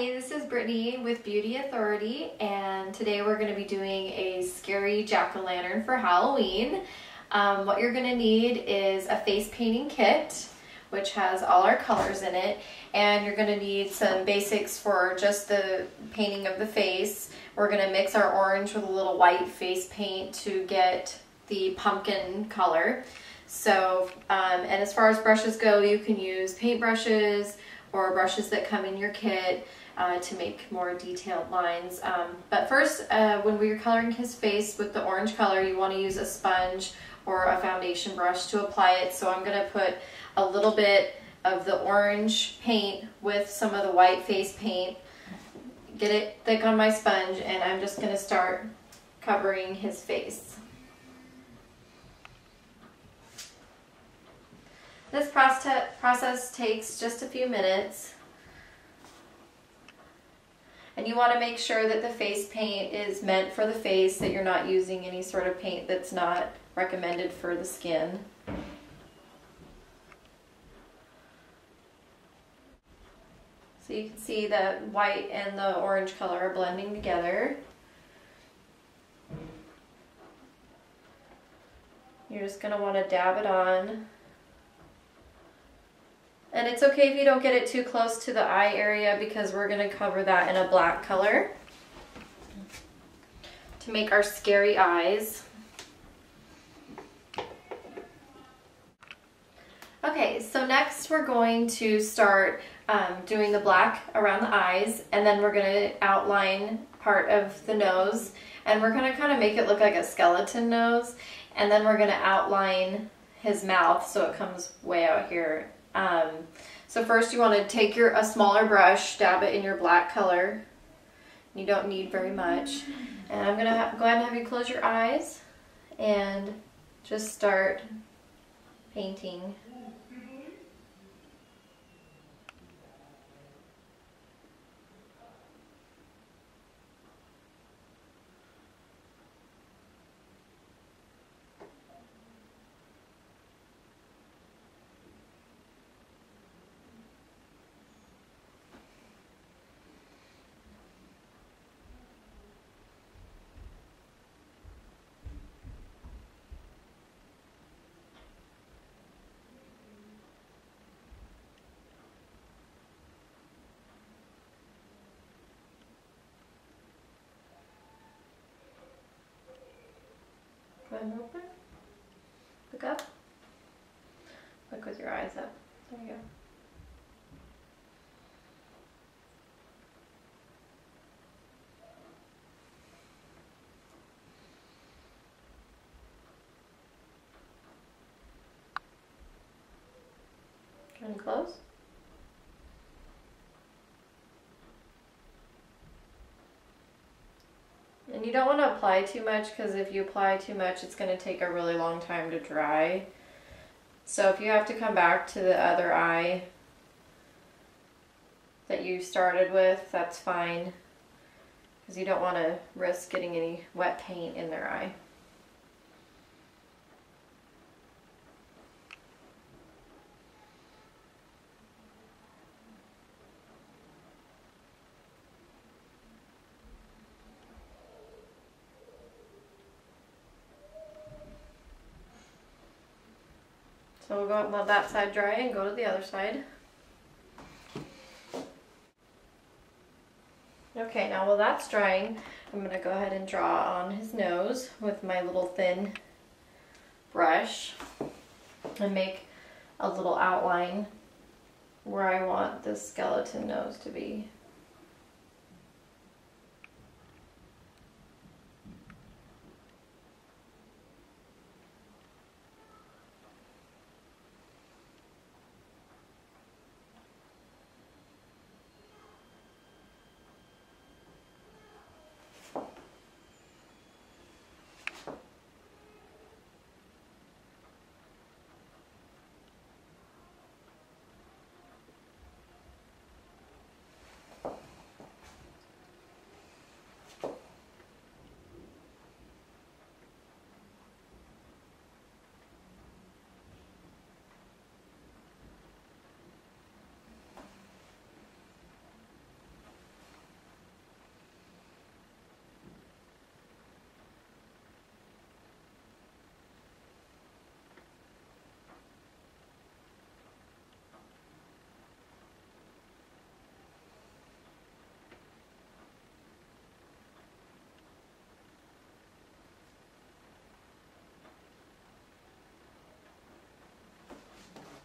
Hi, this is Brittany with Beauty Authority, and today we're going to be doing a scary jack-o'-lantern for Halloween. What you're going to need is a face painting kit, which has all our colors in it, and you're going to need some basics for just the painting of the face. We're going to mix our orange with a little white face paint to get the pumpkin color. So, and as far as brushes go, you can use paint brushes or brushes that come in your kit to make more detailed lines. But first, when we're coloring his face with the orange color, you want to use a sponge or a foundation brush to apply it. So I'm going to put a little bit of the orange paint with some of the white face paint, get it thick on my sponge, and I'm just going to start covering his face. This process takes just a few minutes, and you want to make sure that the face paint is meant for the face, that you're not using any sort of paint that's not recommended for the skin. So you can see the white and the orange color are blending together. You're just going to want to dab it on. And it's okay if you don't get it too close to the eye area, because we're going to cover that in a black color to make our scary eyes. Okay, so next we're going to start doing the black around the eyes, and then we're going to outline part of the nose, and we're going to kind of make it look like a skeleton nose, and then we're going to outline his mouth so it comes way out here. So first you want to take a smaller brush, dab it in your black color. You don't need very much. And I'm going to go ahead and have you close your eyes and just start painting. Go ahead and open. Look up. Look with your eyes up. There you go. And close. And you don't want to apply too much, because if you apply too much, it's going to take a really long time to dry. So if you have to come back to the other eye that you started with, that's fine, because you don't want to risk getting any wet paint in their eye. So we'll go up and let that side dry and go to the other side. Okay, now while that's drying, I'm going to go ahead and draw on his nose with my little thin brush and make a little outline where I want the skeleton nose to be.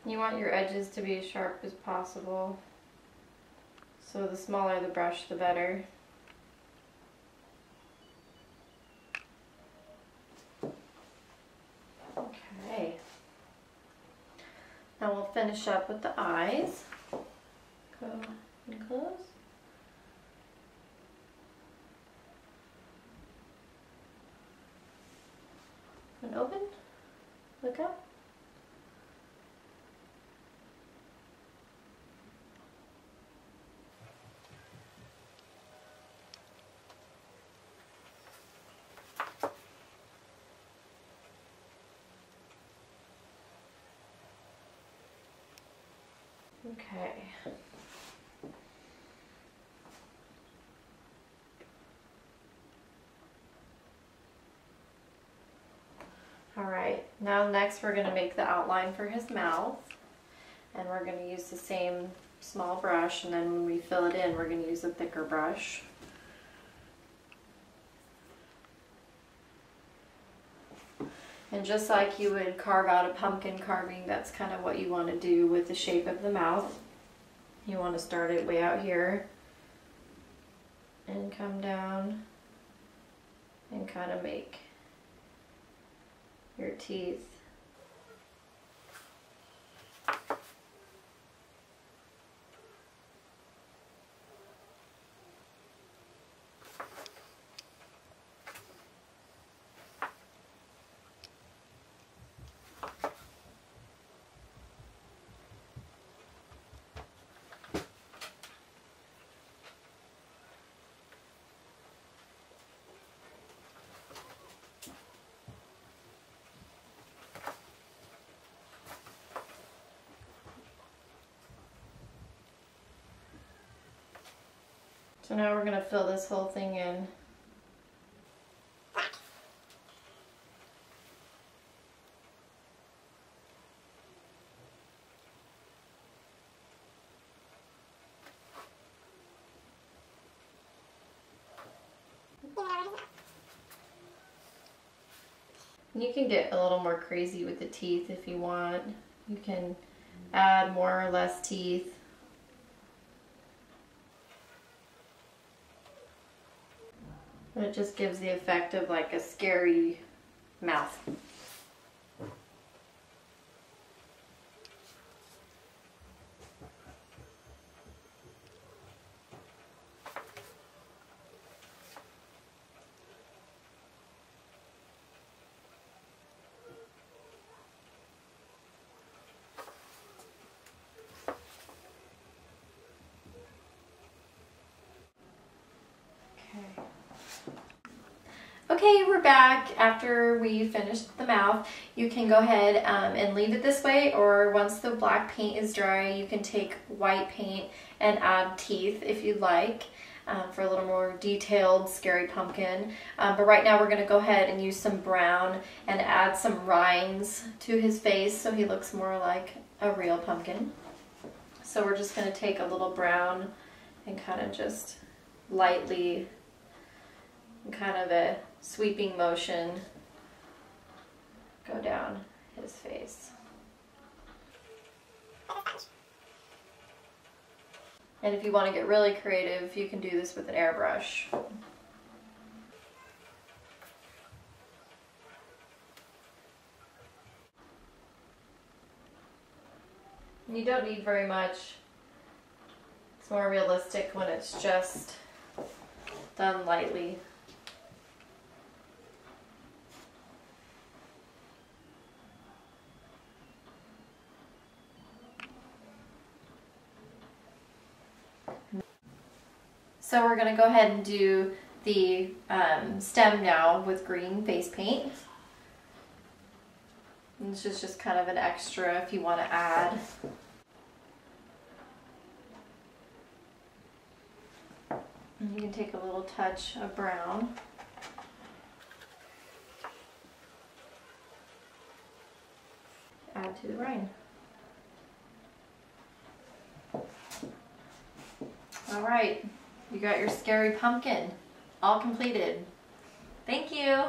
You want your edges to be as sharp as possible. So the smaller the brush, the better. Okay. Now we'll finish up with the eyes. Go and close. And open. Look up. Okay. All right, now next we're going to make the outline for his mouth, and we're going to use the same small brush, and then when we fill it in we're going to use a thicker brush. And just like you would carve out a pumpkin carving, that's kind of what you want to do with the shape of the mouth. You want to start it way out here and come down and kind of make your teeth. So now we're going to fill this whole thing in. You can get a little more crazy with the teeth if you want. You can add more or less teeth. And it just gives the effect of like a scary mouth. Okay, we're back after we finished the mouth. You can go ahead and leave it this way, or once the black paint is dry, you can take white paint and add teeth if you'd like for a little more detailed, scary pumpkin. But right now we're going to go ahead and use some brown and add some rinds to his face so he looks more like a real pumpkin. So we're just going to take a little brown and kind of just lightly, kind of a sweeping motion, go down his face. And if you want to get really creative, you can do this with an airbrush. And you don't need very much. It's more realistic when it's just done lightly. So we're going to go ahead and do the stem now with green face paint. And this is just kind of an extra if you want to add. And you can take a little touch of brown. Add to the rind. All right. You got your scary pumpkin all completed. Thank you.